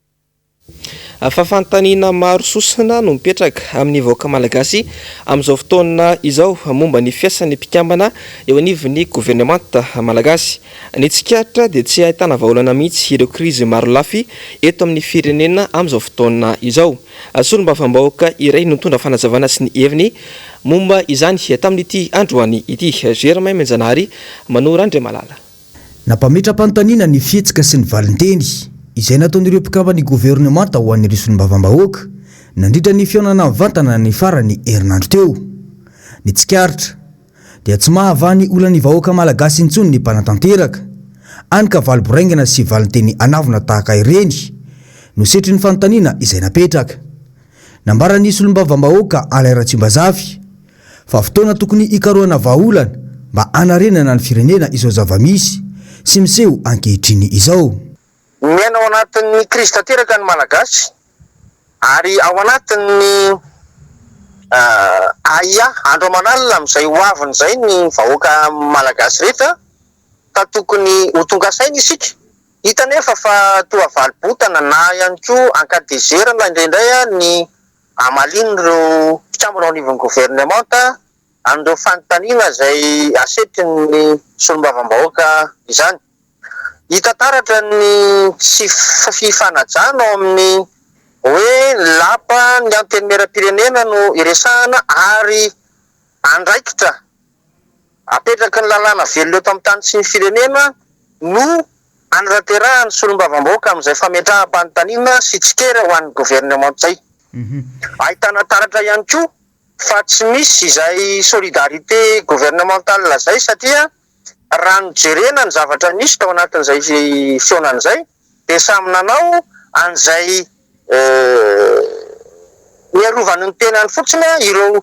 Fahafantanina maro sosina no mipetraka amin'ny vahoaka malagasy amin'izao fotoana izao momba ny fiasan'ny mpikambana eo anivon'ny gouvernemanta malagasy. Ny tsikaritra dia tsy ahitana vahaolana mihitsy ireo krizy maro lafy eto amin'ny firenena amin'izao fotoana izao. Solombavambahoaka iray nitondra fanazavana sy ny heviny momba izany tamin'ity androany ity. Germain Menjanary manoro Andriamalala. Nampametra-panontaniana ny fihetsika sy ny valinteny izay nataon'ireo mpikambana ny gouvernemanta ho an'ireo solombavambahoaka nandritra ny fionana mivantana ny farany herinandro teo. Ny tsikaritra dia tsy mahavany olany vahoaka malagasy intsony ny mpanatanteraka, any ka valiboraingana sy valinteny anavona tahaka ireny no setry ny fanontaniana izay napetraka. Nambaran'ny solombavambahoaka Alairatsimbazavy fa fotoana tokony ikarohana vahaolana mba anarenana ny firenena izao zava-misy sy miseho ankehitriny izao. Miaina ao anatin'ny krizy tanteraka ny malagasy ary ao anatin'ny andro aman'alina amin'izay hoaviny izay ny vahoaka malagasy rehetra ka tokony ho tonga saina isika. Hita nefa fa toa valibotana na ihany koa ankadezerana indraindray ny amalin'ireo mpikambana ao anivon'ny gouvernemanta amin'ireo fanontaniana izay asetrin'ny solombavambahoaka izany. Hita taratra ny tsy fifanajana ao amin'ny hoe lapa ny antenimieram-pirenena no iresahana ary andraikitra apetraka ny lalàna velona eto amin'ny tany sy ny firenena no anraterahan'ny solombavambahoaka amin'izay fametraham-panontaniana sy tsikera ho an'ny gouvernemanta izay. Ahitana taratra ihany koa fa tsy misy izay solidarité gouvernementale izay satria raha nijerena ny zavatra nisy tao anatin'izay fionan'izay dia samy nanao an'izay niarovany ny tenany fotsiny ireo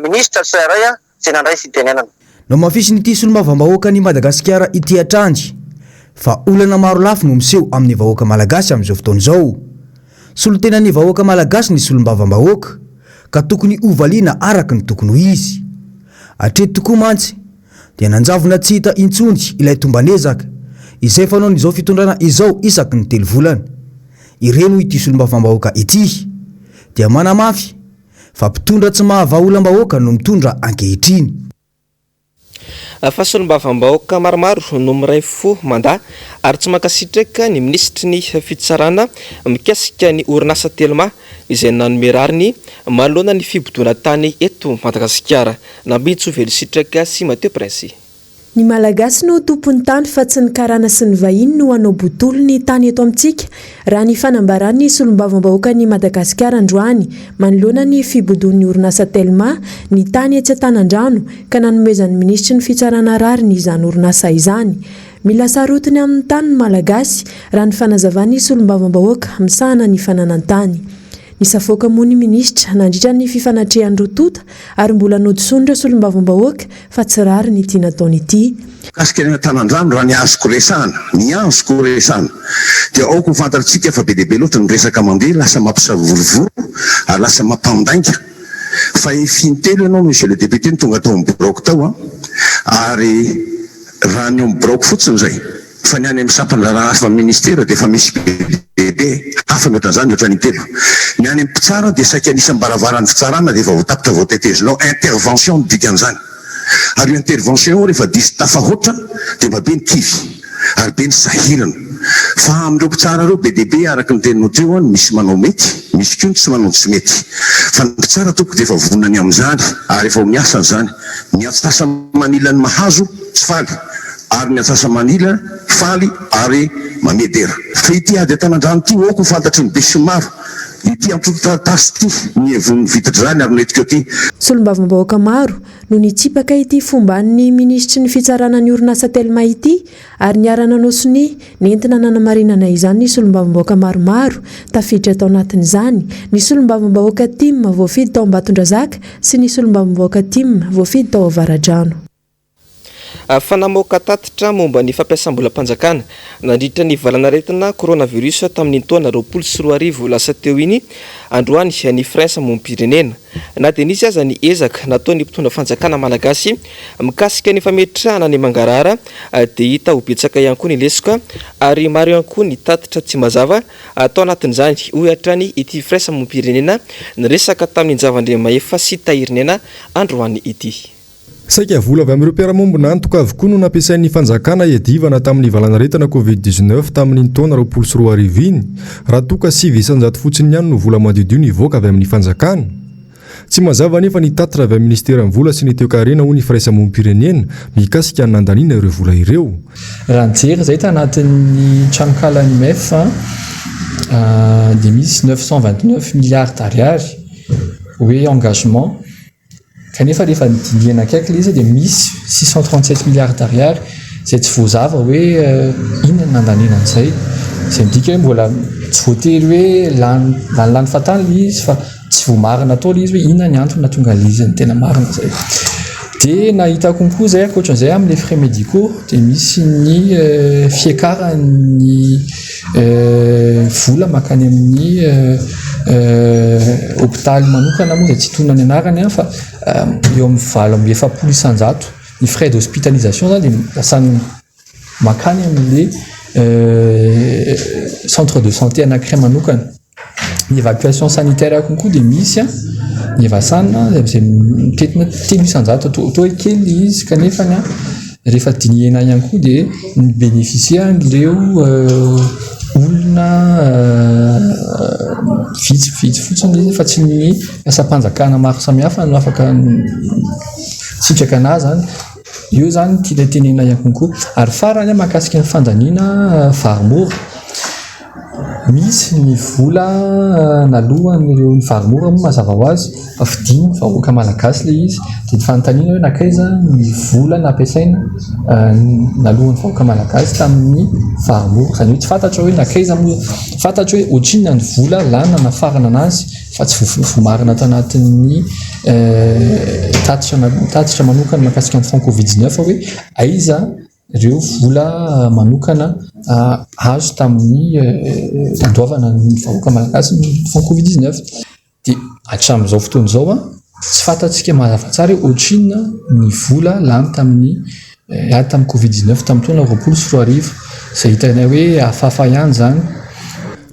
ministra tsirairay izay nandray fitenenana. No mafisin'ity solombavambahoaka ny Madagasikara ity hatrany fa olana maro lafy no miseho amin'ny vahoaka malagasy amin'izao fotoana izao. Solotenan'ny vahoaka malagasy ny solombavambahoaka ka tokony hovaliana araka ny tokony ho izy. Hatreto tokoa mantsy dia nanjavona tsy hita intsony ilay tombanezaka izay fanaon'izao fitondrana izao isaky ny 3 volana. Ireno ity solombavambahoaka ity dia manamafy fa mpitondra tsy mahavaolam-bahoaka no mitondra ankehitriny. Fa solombavambahoaka maromaro no miray fo mandahy ary tsy mankasitraka ny ministry ny fitsarana mikasika ny orinasa Telma izay nanome rariny manoloana ny fibodona tany eto Madagasikara. Nambitso velositraka sy Mateo Prince. Ny malagasy no tompon'ny tany fa tsy ny karana sy ny vahiny no hanao botolo ny tany eto amintsika raha ny fanambaran'ny solombavambahoaka ny Madagasikara androany manoloana ny fibodon'ny orinasa Telma ny tany etsy Antanandrano ka nanomezan'ny ministry ny fitsarana rariny izany orinasa izany. Mila sarotiny amin'ny tany ny malagasy raha ny fanazavan'ny solombavambahoaka misahana ny fananantany. Nisafoaka moa ny ministra nandritra ny fifanatrehan'ny rotota ary mbola nodisonitra solombavambahoaka fa tsy rary ny tia nataony ity. Kasika ny Antanandrano raha ny azoko resahana dia aoko ho fantatsika fa be dia be loatra ny resaka mandeha lasa mampisavorivoro ary lasa mampandainga fa fintelo ianao monsieur le député ny tonga tao amin'ny bloc tao ary raha ny amin'ny bloc fotsiny zay fa ny any amin'ny sampany raha fa ministera dia efa misy bebe hafa mihoatra an'izany mihoatra ny telo. Ny any amin'ny mpitsara dia saika anisany mbaravarany fitsarana dia efa voatapitra voatetezinao intervention ny dikan'izany. Ary io intervention io rehefa diso tafahoatra dia mba be ny kivy ary be ny sahirana. Fa amin'ireo mpitsara ireo be dia be araka ny teninao teo misy manao mety, misy koa tsy manao tsy mety. Fa ny mpitsara toko dia efa vonany amin'izany ary efa miasa an'izany. Ny atsasa manila ny mahazo tsy faly ary ny atsasa manila faly ary mamedera. Fa ity ady Antanandrano ity aoko ho fantatry ny be sy maro. Ity ampitontartasy ity ny evon'ny vitatra zany ary netika ity. Solombavambahoaka maro no nitsipaka ity fomban'ny ministry ny fitsarana ny orinasa Telma ity ary niarana nosony nentina nanamarinana izany ny solombavambahoaka maromaro tafiditra tao anatin'izany ny solombavambahoaka Tim voafidy tao Ambatondrazaka sy ny solombavambahoaka Tim voafidy tao Avaradrano. fanamoaka tatitra momba ny fampiasam-bolam-panjakana nandritra ny valanaretina coronavirus tamin'ny taona 2024 lasa teo iny androany ny France mombam-pirenena na dia nisy aza ny ezaka nataony mpitondra fanjakana malagasy mikasika ny fametrahana ny mangarara dia hita ho betsaka ihany koa ny lesoka ary maro ihany koa ny tatitra tsy mazava atao anatin'izany hoy hatrany ity France mombam-pirenena ny resaka tamin'ny zavandremaefa sy tahirinena androany ity. Saika vola avy amin'ireo mpiara-mombona antoka avokoa no nampiasain'ny fanjakana iadivana tamin'ny valanaretana Covid-19 tamin'ny taona 2024 iny raha toka 900 fotsiny ihany no vola mandidio nivoaka avy amin'ny fanjakana. Tsy mazava nefa ny tatitra avy amin'ny ministeran'ny vola sy ny toe-karena ho ny firaisa mombam-pirenena mikasika ny nandaniana ireo vola ireo. Raha nijery zay tanatin'ny tranonkalany MEF dia misy 929 milliards d'ariary hoe engagement kanefa rehefa nidiniana akaiky ilay izy dia misy 637 milliards d'ariary izay tsy voazava hoe inona nandaniana an'izay. Izay midika hoe mbola tsy voatery hoe lany fatany ilay izy fa tsy voamarina atao ilay izy hoe inona ny antony nahatonga ilay izy ny tena marina izay. Dia nahita konkoa izay ankoatran'izay amin'ny frais médicaux dia misy ny fiakaran'ny vola makany amin'ny hôpitaly manokana moa izay tsy tonona ny anarany fa eo amin'ny 700 isan-jato ny frais d'hospitalisation zany dia lasany makany amin'ilay centre de santé anankiray manokana. Ny évacuation sanitaire konkoa dia misy ny evasana izay mitetina 3 isan-jato atao hoe kely izy kanefa rehefa diniana ihany koa dia ny bénéficiaire ireo olona vitsy fotsiny izy fa tsy ny asa-panjakana maro samihafa no afaka sitraka anazy zany. Io zany tiana tenena ihany koa ary farany mahakasika ny fandaniana varimora. Misy ny vola nalohan'ireo ny varimora moa mazava ho azy fa fidiny vahoaka malagasy ilay izy dia ny fanontaniana hoe nakaiza ny vola nampiasaina nalohan'ny vahoaka malagasy tamin'ny varimora. Izany hoe tsy fantatra hoe nakaiza moa, fantatra hoe ohatrinona ny vola lana nafarana anazy fa tsy voamarina tanatin'ny tatitra manokana mahakasika ny fond Covid-19 hoe aiza ireo vola manokana azo tamin'ny tandoavana ny vahoaka malagasy ny fond Covid-19. Dia hatramin'izao fotoana izao tsy fantatsika mazava tsara hoe ohatrinona ny vola lany tamin'ny Covid-19 tamin'ny taona 2024 izay hitanay hoe hafahafa ihany zany.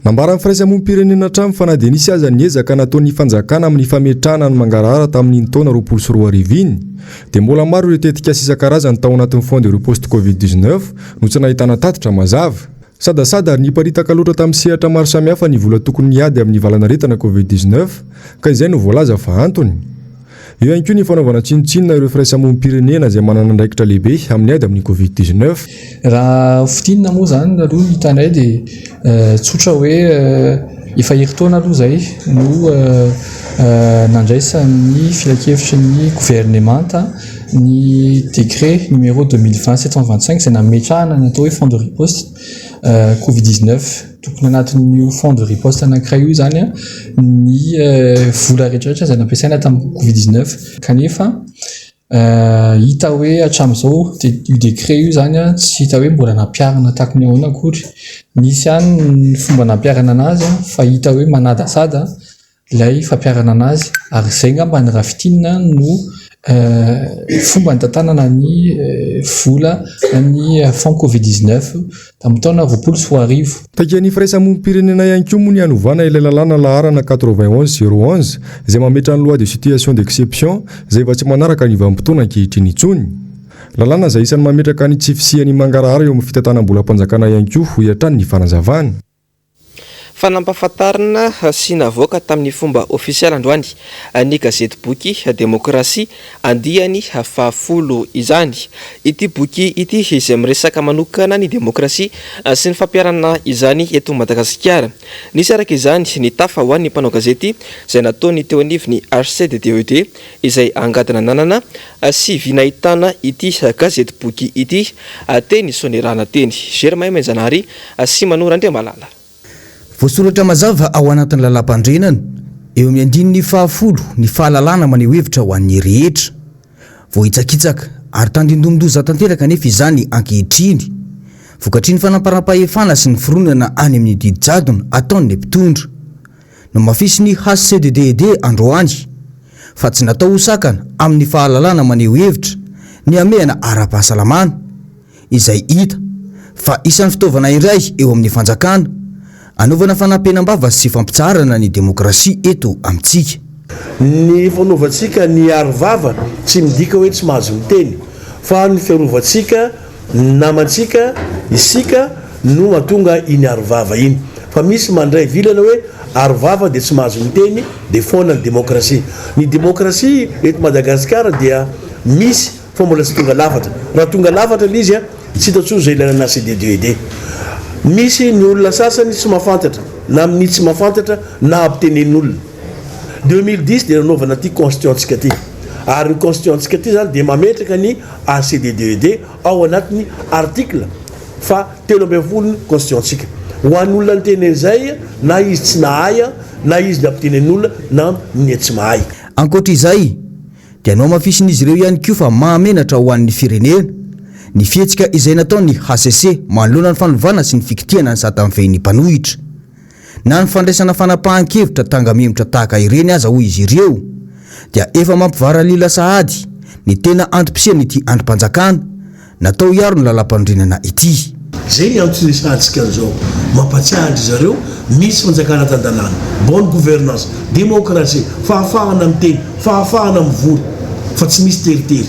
Nambara amin'ny firaisa mombam-pirenena hatramy fa na dia nisy aza ny ezaka nataon'ny fanjakana amin'ny fametrahana ny mangarara tamin'ny taona 2024 iny dia mbola maro ireo tetika sy isan-karazany tao anatin'ny fond de riposte Covid-19 no tsy nahitana tatitra mazava. Sadasada ary niparitaka loatra tamin'ny sehatra maro samihafa ny vola tokony niady amin'ny valanaretana Covid-19 ka izay no voalaza fa antony. Eo ihany koa ny fanaovana tsinotsinona ireo firaisa mombam-pirenena izay manana andraikitra lehibe amin'ny ady amin'ny Covid-19. Raha fitinina moa zany aloha ny hitanay dia tsotra hoe efa herintaona aloha izay no nandraisan'ny filakevitry ny gouvernemanta ny décret numéro 2020-725 izay nametrahana ny atao hoe fond de riposte Covid-19 tokony anatin'io fond de riposte anankiray io zany ny vola rehetrarehetra izay nampiasaina tamin'ny Covid-19 kanefa hita hoe hatramin'izao dia io décret io zany tsy hita hoe mbola nampiarana tahaka ny ahoana akory. Nisy ihany ny fomba nampiarana anazy fa hita hoe manadasada ilay fampiarana anazy ary izay ngamba ny raha fitinina no fomba nytantanana ny vola ny fond Covid-19 tamin'ny taona 2024. Takian'ny firaisa mombam-pirenena ihany koa moa ny hanovana ilay lalàna laharana 9101 izay mametra ny loi de situation d'exception izay efa tsy manaraka ny vanim-potoana ankehitriny intsony. Lalàna izay isan'ny mametraka ny tsy fisian'ny mangarahara eo amin'ny fitantanam-bolam-panjakana ihany koa ho hiatrany ny fanazavana. Fanampahafantarana sy navoaka tamin'ny fomba ofisialy androany ny gazety boky Demokrasia andiany fahafolo izany. Ity boky ity izay miresaka manokana ny demokrasia sy ny fampiarana izany eto Madagasikara. Nisy araka izany ny tafa ho an'ny mpanao gazety izay nataony teo anivon'ny HCDDED izay angadina nanana sy vinahitana ity gazety boky ity teny sonerana teny Germain Menjanary sy Manora Andriamalala. Voasoratra mazava ao anatin'ny lalam-pandrenana eo amin'ny andininy 10 ny fahalalana maneho hevitra ho an'ny rehetra. Vohitsakitsaka ary tandrindomondoza tanteraka nefa izany ankehitriny vokatriny fanamparam-pahefana sy ny fironana any amin'ny didijadona ataon'ny mpitondra no mafisy ny HCDD androany fa tsy natao hosakana amin'ny fahalalana maneho hevitra ny ameana ara-pahasalamana izay hita fa isan'ny fitaovana iray eo amin'ny fanjakana anaovana fanampenam-bava sy fampitsarana ny demokrasia eto amintsika. Ny fanaovantsika ny arovava tsy midika hoe tsy mahazo miteny fa ny fiarovantsika namantsika isika no mahatonga iny arovava iny fa misy mandray vilana hoe arovava dia tsy mahazo miteny dia foana ny demokrasia. Ny demokrasia eto Madagasikara dia misy fa mbola tsy tonga lafatra. Raha tonga lafatra ilay izy tsy hitatsoa izay ilana CDD. Misy ny olona sasany tsy mahafantatra na amin'ny tsy mahafantatra na ampitenen'olona. 2010 dia nanaovana ty constitution-tsika ty ary ny constitution-tsika ty zany dia mametraka ny ACDD ao anatin'ny article fa 13 constitution-tsika ho an'ny olona ny tenen'izay na izy tsy nahay na izy ny ampitenen'olona na ny tsy mahay. Ankoatra izay dia anao mafisin'izy ireo ihany koa fa mahamenatra ho an'ny firenena ny fihetsika izay nataony HCC manoloana ny fanovana sy ny fikitiana ny satamfehin'ny mpanohitra na ny fandraisana fanapahan-kevitra tangamemitra tahaka ireny aza hoy izy ireo dia efa mampivaralila sahady ny tena antom-pisen'ity androm-panjakana natao hiaro ny lalam-pandrinana ity. Zay antony sahantsika an'izao mampatsiahatra zareo misy fanjakana tan-danàna, bonne gouvernance, démocratie, fahafahana miteny, fahafahana mivory fa tsy misy teritery.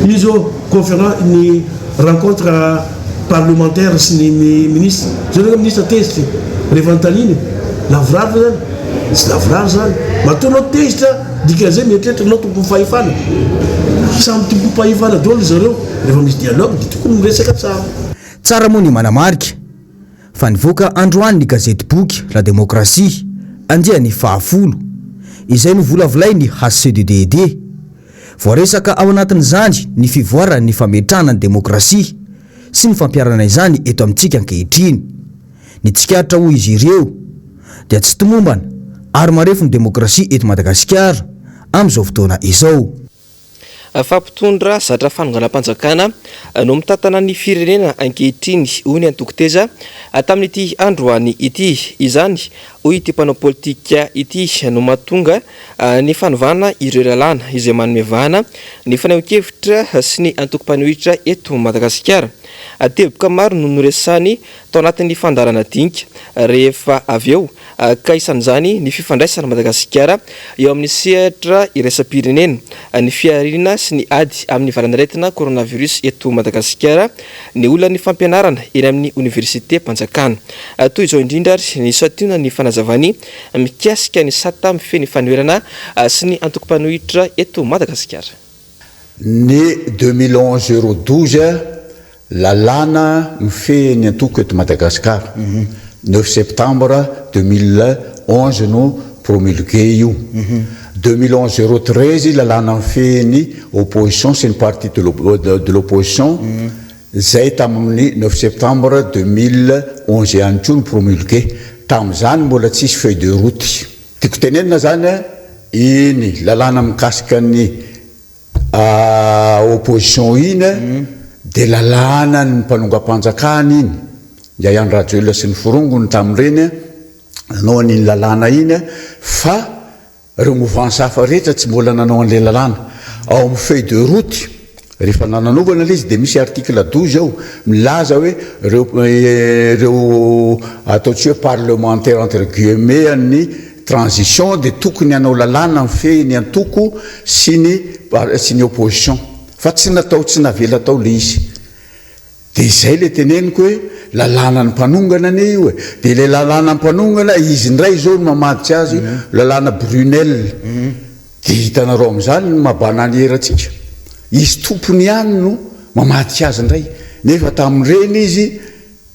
Io zao conférence ny rencontre parlementaire sy ny ministre zao ministre tezitra rehefa notaniny lavoravo zany tsy lavoravo zany mataonao tezitra dika zay mieritreritra anao tompo fahefana samy tompo fahefana daholo zareo rehefa misy dialogue dia tokony miresaka tsara moa ny manamarika fa nivoaka androany ny gazety boky La Démocratie andiany 10 izay no volavolay ny HCDD voaresaka ao anatin'izany ny fivoarany ny fametrahana ny demokrasia sy ny fampiarana izany eto amintsika ankehitriny. Ny tsikaritra hoy izy ireo dia tsy tomombana ary marefo ny demokrasia eto Madagasikara amin'izao fotoana izao. Fampitondra zatra fanonganam-panjakana no mitantana ny firenena ankehitriny hoy ny antoko-teza tamin'ity androany ity izany hoy ity mpanao politika ity no mahatonga ny fanovana ireo lalàna izay manome vahana ny fanehoan-kevitra sy ny antoko-panohitra eto Madagasikara. Teboka maro no noresany tao anatin'ny fandarana dinika rehefa avy eo ka isan'izany ny fifandraisana Madagasikara eo amin'ny sehatra iraisam-pirenena ny fiarina sy ny ady amin'ny valan'aretina coronavirus eto Madagasikara ny olona ny fampianarana eny amin'ny université mpanjakana toy izao indrindra ny sationa ny fanazavany mikasika ny sata mifeny fanoherana sy ny antoko-panohitra eto Madagasikara. Ny 2011-012 lalàna mifehy antoko eto Madagasikara 9 septembre 2011 no promulgué io 2011-013 lalàna mifehy ny opposition sy ny parti de l'opposition zay tamin'ny 9 septembre 2011 ihany koa no promulgué tamin'izany mbola tsisy feuille de route. Tiako tenenina zany iny lalàna mikasika ny opposition iny dia lalàna ny mpanongam-panjakana iny dia ihany radioela sy ny firongony tamin'ireny nanao an'iny lalàna iny fa ireo mouvance hafa rehetra tsy mbola nanao an'ilay lalàna ao amin'ny feuille de route rehefa nananovana ilay izy dia misy article 12 ao milaza hoe ireo ataotsy hoe parlementaire entre guillemets ny transition dia tokony hanao lalàna mifehy ny antoko sy ny opposition fa tsy natao tsy navela tao le izy dia izay le teneniko hoe lalàna ny mpanongana ane io e dia le lalàna ny mpanongana izy ndray zao no mamaditsy azy lalàna Brunel dia hitanareo amin'izany no mabana ny heratsika izy tompony ihany no mamaditsy azy ndray nefa tamin'ireny izy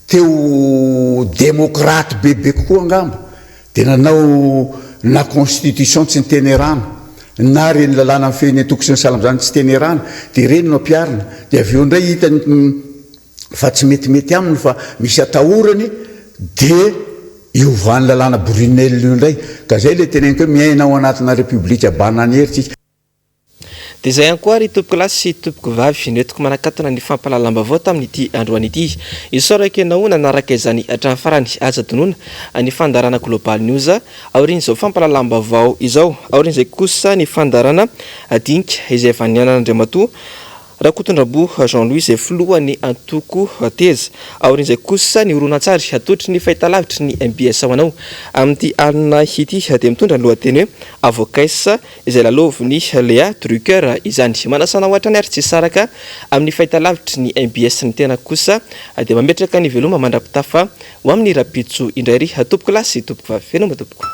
teo démocrate bebe kokoa angamba dia nanao na constitution tsy nitenerana na reny lalàna mifehiny antoko sy ny salam zany tsy tenerana dia reny no ampiarina dia avy eo indray hitany fa tsy metimety aminy fa misy atahorany dia iovany lalàna Brunel io indray ka zay le teneniko hoe miaina ao anatina république abanany heritsika. dia izay ihany koa ry tompoko lasy sy tompoko vavy noetiko manakatona ny fampalalambavao tamin'ity androany ity isoraka ianao nanaraka izany hatramin'ny farany aza tonoana ny fandarana global news aorian'izao fampalalambavao izao aorian'izay kosa ny fandarana dinika izay efa nianan'Andriamatoa Rakotondrambo Jean-Louis izay filohany antoko teza aorian'izay kosa ny horonan-tsary atotry ny fahitalavitry ny MBS ho anao amin'ity alina ity dia mitondra ny lohateny hoe avokaisa izay laloviny Léa Drucker izany manasana ohatra ny ary tsy saraka amin'ny fahitalavitry ny MBS ny tena kosa dia mametraka ny veloma mandrapitafa ho amin'ny rapitso indray ry tompoko lasy tompoko vavy fenoma tompoko